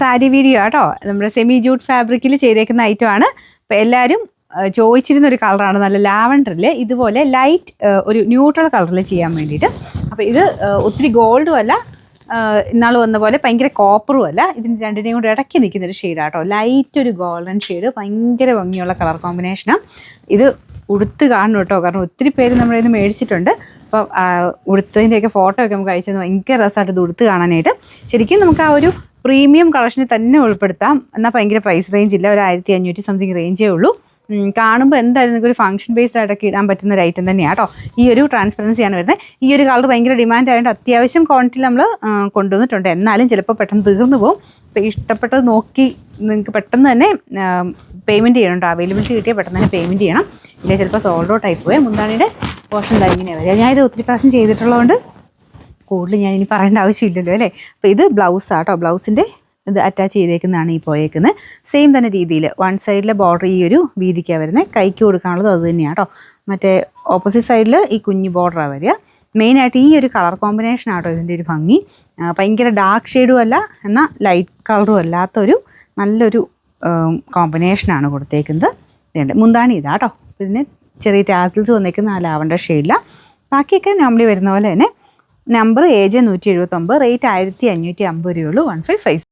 Sari video ആട്ടോ. നമ്മുടെ semi jute ഫാബ്രിക്കിൽ ചെയ്തേക്കുന്ന ഐറ്റം ആണ്. അപ്പോൾ എല്ലാവരും ചോദിച്ചിരുന്ന ഒരു കളറാണ്, നല്ല ലാവൻഡറിൽ ഇതുപോലെ ലൈറ്റ് ഒരു ന്യൂട്രൽ കളറിൽ ചെയ്യാൻ വേണ്ടിയിട്ട്. അപ്പോൾ ഇത് ഒത്തിരി ഗോൾഡും അല്ല, ഇന്നാൾ വന്ന പോലെ ഭയങ്കര കോപ്പറും അല്ല, ഇതിന് രണ്ടിനെയും കൂടെ ഇടയ്ക്ക് നിൽക്കുന്നൊരു ഷെയ്ഡാട്ടോ. ലൈറ്റ് ഒരു ഗോൾഡൻ ഷെയ്ഡ്, ഭയങ്കര ഭംഗിയുള്ള കളർ കോമ്പിനേഷനാണ്. ഇത് ഉടുത്ത് കാണണം കേട്ടോ, കാരണം ഒത്തിരി പേര് നമ്മുടെ ഇത് മേടിച്ചിട്ടുണ്ട്. അപ്പോൾ ഉടുത്തതിൻ്റെയൊക്കെ ഫോട്ടോ ഒക്കെ നമുക്ക് അയച്ചു തന്നു. ഭയങ്കര രസമായിട്ട് ഇത് ഉടുത്ത് കാണാനായിട്ട്. ശരിക്കും നമുക്ക് ആ ഒരു പ്രീമിയം കളക്ഷനിൽ തന്നെ ഉൾപ്പെടുത്താം. എന്നാൽ ഭയങ്കര പ്രൈസ് റേഞ്ച് ഇല്ല, ഒരു 1500 സംതിങ് റേഞ്ചേ ഉള്ളൂ. കാണുമ്പോൾ എന്തായാലും നിങ്ങൾക്ക് ഒരു ഫംഗ്ഷൻ ബേസ്ഡ് ആയിട്ടൊക്കെ ഇടാൻ പറ്റുന്ന ഒരു ഐറ്റം തന്നെയാണ് കേട്ടോ. ഈ ഒരു ട്രാൻസ്പെറൻസിയാണ് വരുന്നത്. ഈ ഒരു കളർ ഭയങ്കര ഡിമാൻഡ് ആയതുകൊണ്ട് അത്യാവശ്യം ക്വാണ്ടിറ്റി നമ്മൾ കൊണ്ടുവന്നിട്ടുണ്ട്. എന്നാലും ചിലപ്പോൾ പെട്ടെന്ന് തീർന്നു പോകും. അപ്പോൾ ഇഷ്ടപ്പെട്ടത് നോക്കി നിങ്ങൾക്ക് പെട്ടെന്ന് തന്നെ പേയ്മെൻറ്റ് ചെയ്യണം കേട്ടോ. അവൈലബിലിറ്റി കിട്ടിയാൽ പെട്ടെന്ന് തന്നെ പേയ്മെൻറ്റ് ചെയ്യണം. ഇല്ല ചിലപ്പോൾ സോൾഡ് ഔട്ട് ആയി പോയി. മുന്താണിയുടെ പോർഷൻ ഇങ്ങനെയാണ് വരിക. ഞാനിത് ഒത്തിരി പ്രാവശ്യം ചെയ്തിട്ടുള്ളതുകൊണ്ട് കൂടുതൽ ഞാൻ ഇനി പറയേണ്ട ആവശ്യമില്ലല്ലോ അല്ലേ. അപ്പോൾ ഇത് ബ്ലൗസാണ് കേട്ടോ. ബ്ലൗസിൻ്റെ ഇത് അറ്റാച്ച് ചെയ്തേക്കുന്നതാണ് ഈ പോയേക്കുന്നത്. സെയിം തന്നെ രീതിയിൽ വൺ സൈഡിലെ ബോർഡർ ഈ ഒരു വീതിക്കാണ് വരുന്നത്. കൈക്ക് കൊടുക്കാനുള്ളത് അത് തന്നെയാണ് കേട്ടോ. മറ്റേ ഓപ്പോസിറ്റ് സൈഡിൽ ഈ കുഞ്ഞു ബോർഡറാണ് വരിക. മെയിനായിട്ട് ഈ ഒരു കളർ കോമ്പിനേഷൻ ആട്ടോ ഇതിൻ്റെ ഒരു ഭംഗി. ഭയങ്കര ഡാർക്ക് ഷെയ്ഡും അല്ല, എന്നാൽ ലൈറ്റ് കളറും അല്ലാത്തൊരു നല്ലൊരു കോമ്പിനേഷനാണ് കൊടുത്തേക്കുന്നത്. ഇതുണ്ട് മുന്താണി ഇതാട്ടോ. ഇതിന് ചെറിയ ടാസിൽസ് വന്നേക്കുന്ന ആ ലാവൻഡർ ഷെയ്ഡിലാണ്. ബാക്കിയൊക്കെ നോർമലി വരുന്ന പോലെ തന്നെ. നമ്പർ AJ 179, റേറ്റ് 1550 രൂപയുള്ളൂ. 1550.